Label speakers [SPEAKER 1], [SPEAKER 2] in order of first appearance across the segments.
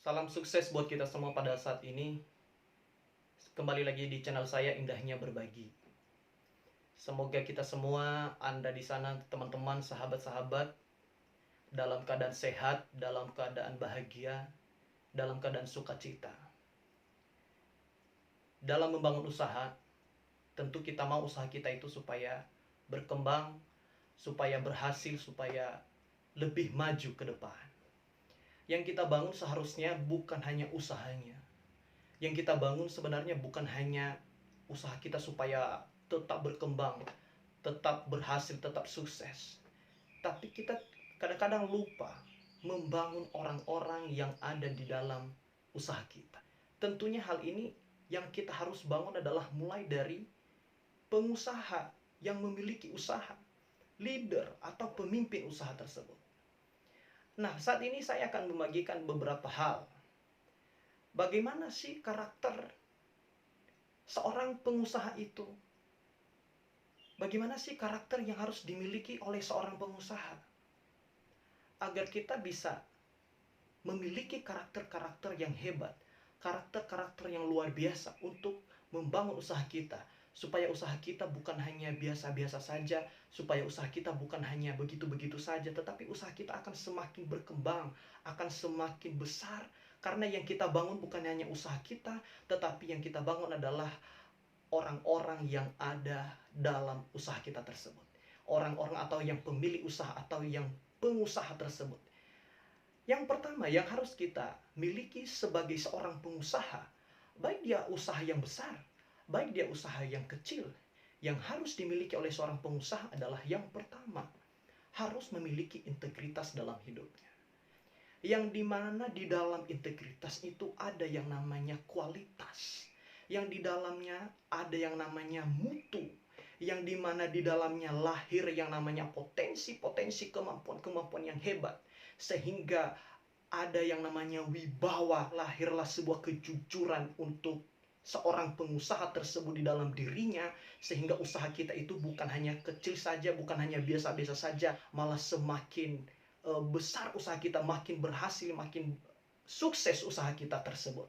[SPEAKER 1] Salam sukses buat kita semua pada saat ini. Kembali lagi di channel saya Indahnya Berbagi. Semoga kita semua, Anda di sana, teman-teman, sahabat-sahabat, dalam keadaan sehat, dalam keadaan bahagia, dalam keadaan sukacita. Dalam membangun usaha, tentu kita mau usaha kita itu supaya berkembang, supaya berhasil, supaya lebih maju ke depan. Yang kita bangun seharusnya bukan hanya usahanya. Yang kita bangun sebenarnya bukan hanya usaha kita supaya tetap berkembang, tetap berhasil, tetap sukses. Tapi kita kadang-kadang lupa membangun orang-orang yang ada di dalam usaha kita. Tentunya hal ini yang kita harus bangun adalah mulai dari pengusaha yang memiliki usaha, leader atau pemimpin usaha tersebut. Nah, saat ini saya akan membagikan beberapa hal. Bagaimana sih karakter seorang pengusaha itu? Bagaimana sih karakter yang harus dimiliki oleh seorang pengusaha? Agar kita bisa memiliki karakter-karakter yang hebat, karakter-karakter yang luar biasa untuk membangun usaha kita. Supaya usaha kita bukan hanya biasa-biasa saja, supaya usaha kita bukan hanya begitu-begitu saja, tetapi usaha kita akan semakin berkembang, akan semakin besar. Karena yang kita bangun bukan hanya usaha kita, tetapi yang kita bangun adalah orang-orang yang ada dalam usaha kita tersebut. Orang-orang atau yang pemilik usaha atau yang pengusaha tersebut. Yang pertama yang harus kita miliki sebagai seorang pengusaha, baik dia usaha yang besar, baik dia usaha yang kecil, yang harus dimiliki oleh seorang pengusaha adalah yang pertama, harus memiliki integritas dalam hidupnya. Yang dimana di dalam integritas itu ada yang namanya kualitas, yang di dalamnya ada yang namanya mutu, yang dimana di dalamnya lahir yang namanya potensi-potensi kemampuan-kemampuan yang hebat, sehingga ada yang namanya wibawa, lahirlah sebuah kejujuran untuk seorang pengusaha tersebut di dalam dirinya, sehingga usaha kita itu bukan hanya kecil saja, bukan hanya biasa-biasa saja, malah semakin besar usaha kita, makin berhasil, makin sukses usaha kita tersebut.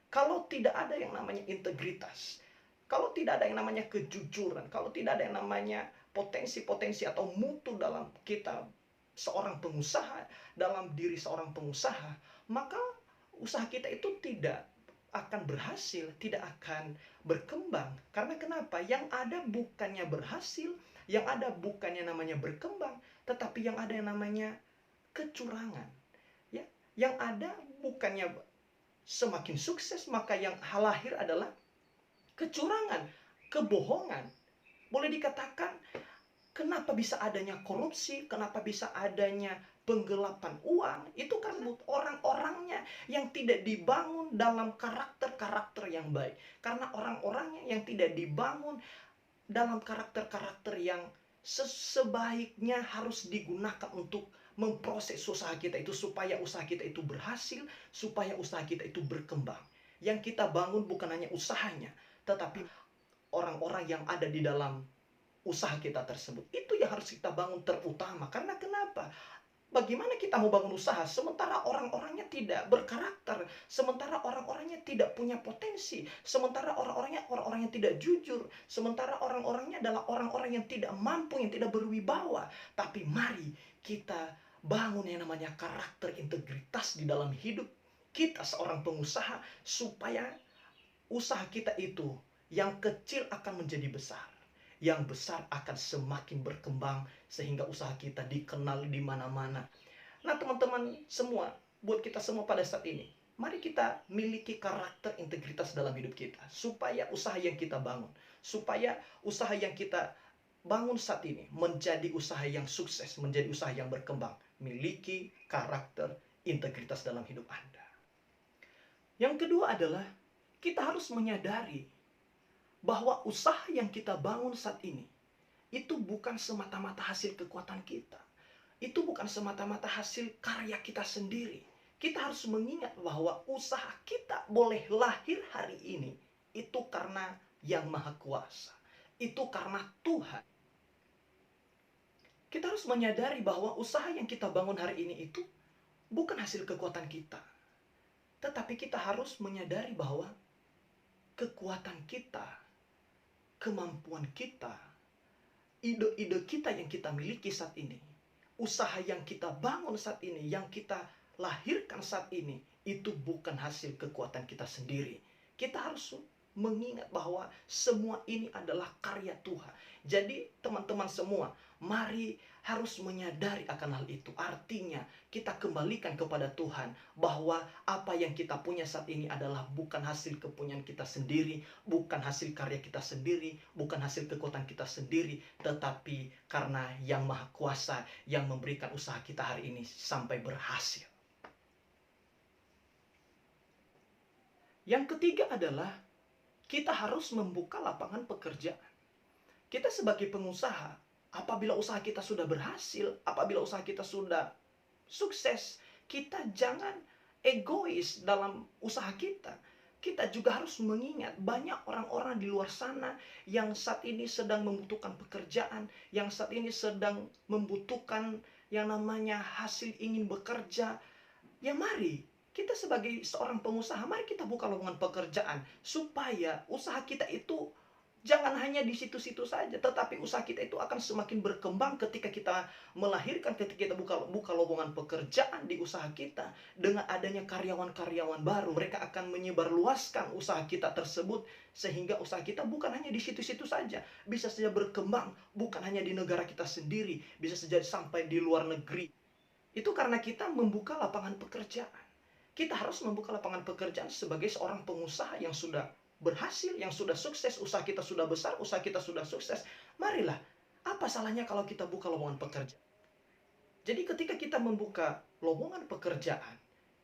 [SPEAKER 1] Kalau tidak ada yang namanya integritas, kalau tidak ada yang namanya kejujuran, kalau tidak ada yang namanya potensi-potensi atau mutu dalam kita seorang pengusaha, dalam diri seorang pengusaha, maka usaha kita itu tidak akan berhasil, tidak akan berkembang. Karena kenapa? Yang ada bukannya berhasil, yang ada bukannya namanya berkembang, tetapi yang ada yang namanya kecurangan. Ya, yang ada bukannya semakin sukses, maka yang lahir adalah kecurangan, kebohongan. Boleh dikatakan, kenapa bisa adanya korupsi, kenapa bisa adanya penggelapan uang, itu karena orang-orangnya yang tidak dibangun dalam karakter-karakter yang baik. Karena orang-orangnya yang tidak dibangun dalam karakter-karakter yang sebaiknya harus digunakan untuk memproses usaha kita itu, supaya usaha kita itu berhasil, supaya usaha kita itu berkembang. Yang kita bangun bukan hanya usahanya, tetapi orang-orang yang ada di dalam usaha kita tersebut. Itu yang harus kita bangun terutama. Karena kenapa? Bagaimana kita mau bangun usaha sementara orang-orangnya tidak berkarakter, sementara orang-orangnya tidak punya potensi, sementara orang-orangnya tidak jujur, sementara orang-orangnya adalah orang-orang yang tidak mampu, yang tidak berwibawa. Tapi mari kita bangun yang namanya karakter integritas di dalam hidup kita seorang pengusaha, supaya usaha kita itu yang kecil akan menjadi besar, yang besar akan semakin berkembang, sehingga usaha kita dikenal di mana-mana. Nah, teman-teman semua, buat kita semua pada saat ini, mari kita miliki karakter integritas dalam hidup kita, supaya usaha yang kita bangun, supaya usaha yang kita bangun saat ini menjadi usaha yang sukses, menjadi usaha yang berkembang. Miliki karakter integritas dalam hidup Anda. Yang kedua adalah kita harus menyadari bahwa usaha yang kita bangun saat ini itu bukan semata-mata hasil kekuatan kita. Itu bukan semata-mata hasil karya kita sendiri. Kita harus mengingat bahwa usaha kita boleh lahir hari ini itu karena Yang Maha Kuasa. Itu karena Tuhan. Kita harus menyadari bahwa usaha yang kita bangun hari ini itu bukan hasil kekuatan kita. Tetapi kita harus menyadari bahwa kekuatan kita, kemampuan kita, ide-ide kita yang kita miliki saat ini, usaha yang kita bangun saat ini, yang kita lahirkan saat ini, itu bukan hasil kekuatan kita sendiri. Kita harus mengingat bahwa semua ini adalah karya Tuhan. Jadi teman-teman semua, mari harus menyadari akan hal itu. Artinya kita kembalikan kepada Tuhan bahwa apa yang kita punya saat ini adalah bukan hasil kepunyaan kita sendiri, bukan hasil karya kita sendiri, bukan hasil kekuatan kita sendiri, tetapi karena Yang Maha Kuasa yang memberikan usaha kita hari ini sampai berhasil. Yang ketiga adalah kita harus membuka lapangan pekerjaan. Kita sebagai pengusaha, apabila usaha kita sudah berhasil, apabila usaha kita sudah sukses, kita jangan egois dalam usaha kita. Kita juga harus mengingat banyak orang-orang di luar sana yang saat ini sedang membutuhkan pekerjaan, yang saat ini sedang membutuhkan yang namanya hasil ingin bekerja. Ya mari, kita sebagai seorang pengusaha, mari kita buka lowongan pekerjaan supaya usaha kita itu jangan hanya di situ-situ saja, tetapi usaha kita itu akan semakin berkembang ketika kita melahirkan, ketika kita buka lowongan pekerjaan di usaha kita. Dengan adanya karyawan-karyawan baru, mereka akan menyebarluaskan usaha kita tersebut, sehingga usaha kita bukan hanya di situ-situ saja, bisa saja berkembang, bukan hanya di negara kita sendiri, bisa saja sampai di luar negeri. Itu karena kita membuka lapangan pekerjaan. Kita harus membuka lapangan pekerjaan sebagai seorang pengusaha yang sudah berhasil, yang sudah sukses, usaha kita sudah besar, usaha kita sudah sukses. Marilah, apa salahnya kalau kita buka lowongan pekerjaan? Jadi ketika kita membuka lowongan pekerjaan,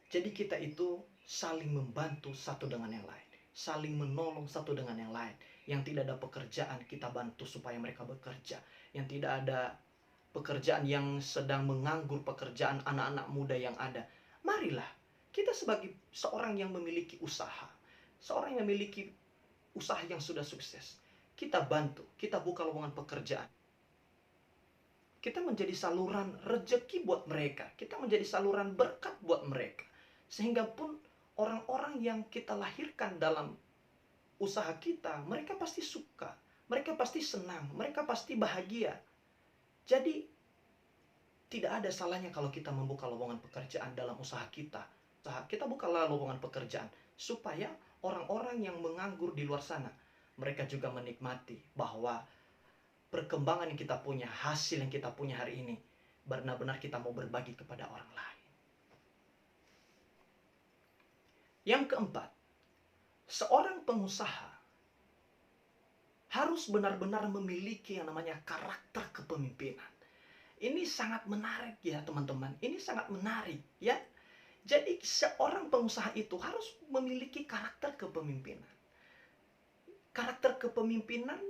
[SPEAKER 1] jadi kita itu saling membantu satu dengan yang lain, saling menolong satu dengan yang lain. Yang tidak ada pekerjaan, kita bantu supaya mereka bekerja. Yang tidak ada pekerjaan, yang sedang menganggur pekerjaan anak-anak muda yang ada, marilah kita sebagai seorang yang memiliki usaha, seorang yang memiliki usaha yang sudah sukses, kita bantu, kita buka lowongan pekerjaan. Kita menjadi saluran rejeki buat mereka, kita menjadi saluran berkat buat mereka. Sehingga pun orang-orang yang kita lahirkan dalam usaha kita, mereka pasti suka, mereka pasti senang, mereka pasti bahagia. Jadi tidak ada salahnya kalau kita membuka lowongan pekerjaan dalam usaha kita. Kita bukalah lowongan pekerjaan supaya orang-orang yang menganggur di luar sana, mereka juga menikmati bahwa perkembangan yang kita punya, hasil yang kita punya hari ini, benar-benar kita mau berbagi kepada orang lain. Yang keempat, seorang pengusaha harus benar-benar memiliki yang namanya karakter kepemimpinan. Ini sangat menarik ya teman-teman, ini sangat menarik ya. Jadi seorang pengusaha itu harus memiliki karakter kepemimpinan. Karakter kepemimpinan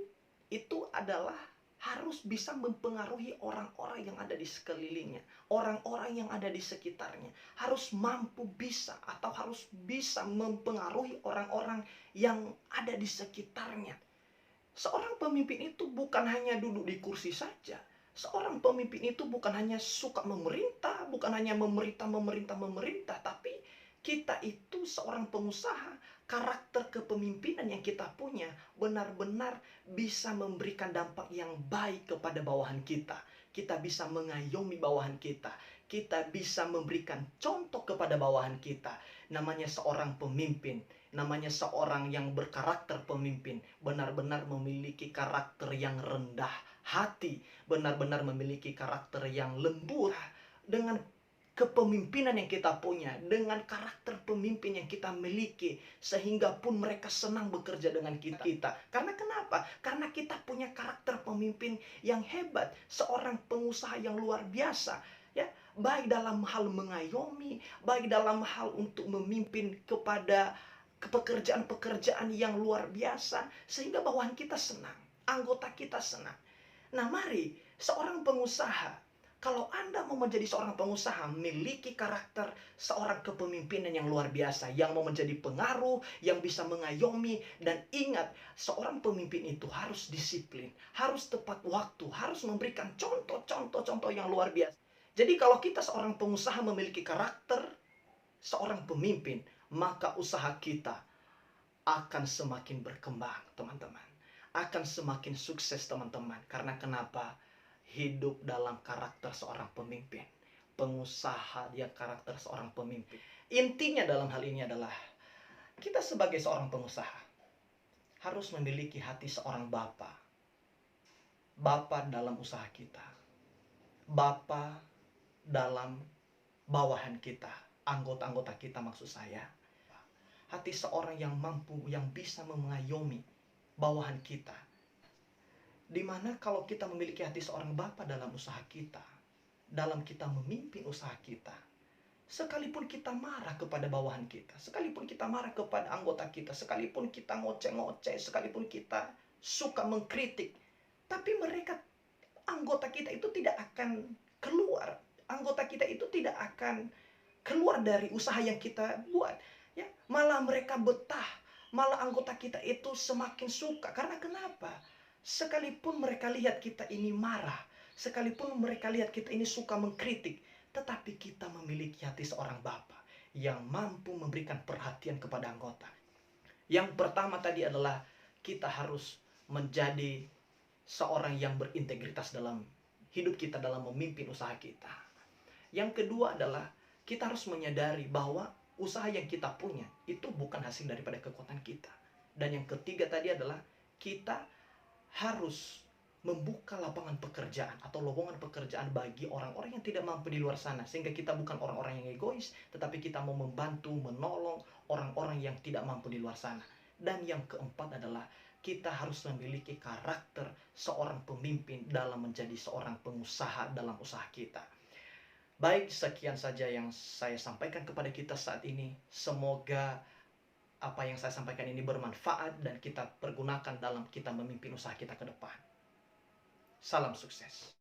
[SPEAKER 1] itu adalah harus bisa mempengaruhi orang-orang yang ada di sekelilingnya, orang-orang yang ada di sekitarnya. Harus mampu bisa atau harus bisa mempengaruhi orang-orang yang ada di sekitarnya. Seorang pemimpin itu bukan hanya duduk di kursi saja. Seorang pemimpin itu bukan hanya suka memerintah, bukan hanya memerintah, tapi kita itu seorang pengusaha, karakter kepemimpinan yang kita punya benar-benar bisa memberikan dampak yang baik kepada bawahan kita. Kita bisa mengayomi bawahan kita. Kita bisa memberikan contoh kepada bawahan kita. Namanya seorang pemimpin, namanya seorang yang berkarakter pemimpin, benar-benar memiliki karakter yang rendah hati, benar-benar memiliki karakter yang lembut. Dengan kepemimpinan yang kita punya, dengan karakter pemimpin yang kita miliki, sehingga pun mereka senang bekerja dengan kita. Karena kenapa? Karena kita punya karakter pemimpin yang hebat, seorang pengusaha yang luar biasa, ya, baik dalam hal mengayomi, baik dalam hal untuk memimpin kepada pekerjaan-pekerjaan yang luar biasa, sehingga bawahan kita senang, anggota kita senang. Nah mari, seorang pengusaha, kalau Anda mau menjadi seorang pengusaha, miliki karakter seorang kepemimpinan yang luar biasa, yang mau menjadi pengaruh, yang bisa mengayomi. Dan ingat, seorang pemimpin itu harus disiplin, harus tepat waktu, harus memberikan contoh-contoh yang luar biasa. Jadi kalau kita seorang pengusaha memiliki karakter seorang pemimpin, maka usaha kita akan semakin berkembang, teman-teman. Akan semakin sukses, teman-teman. Karena kenapa? Hidup dalam karakter seorang pemimpin. Pengusaha dia karakter seorang pemimpin. Intinya dalam hal ini adalah kita sebagai seorang pengusaha harus memiliki hati seorang bapa. Bapa dalam usaha kita. Bapa dalam bawahan kita. Anggota-anggota kita maksud saya. Hati seorang yang mampu, yang bisa mengayomi bawahan kita. Dimana kalau kita memiliki hati seorang bapa dalam usaha kita, dalam kita memimpin usaha kita, sekalipun kita marah kepada bawahan kita, sekalipun kita marah kepada anggota kita, sekalipun kita ngoceh-ngoceh, sekalipun kita suka mengkritik, tapi mereka, anggota kita itu tidak akan keluar. Anggota kita itu tidak akan keluar dari usaha yang kita buat. Ya, malah mereka betah, malah anggota kita itu semakin suka. Karena kenapa? Sekalipun mereka lihat kita ini marah, sekalipun mereka lihat kita ini suka mengkritik, tetapi kita memiliki hati seorang bapa yang mampu memberikan perhatian kepada anggota. Yang pertama tadi adalah kita harus menjadi seorang yang berintegritas dalam hidup kita, dalam memimpin usaha kita. Yang kedua adalah kita harus menyadari bahwa usaha yang kita punya itu bukan hasil daripada kekuatan kita. Dan yang ketiga tadi adalah kita harus membuka lapangan pekerjaan atau lowongan pekerjaan bagi orang-orang yang tidak mampu di luar sana. Sehingga kita bukan orang-orang yang egois, tetapi kita mau membantu, menolong orang-orang yang tidak mampu di luar sana. Dan yang keempat adalah kita harus memiliki karakter seorang pemimpin dalam menjadi seorang pengusaha dalam usaha kita. Baik, sekian saja yang saya sampaikan kepada kita saat ini. Semoga apa yang saya sampaikan ini bermanfaat dan kita pergunakan dalam kita memimpin usaha kita ke depan. Salam sukses.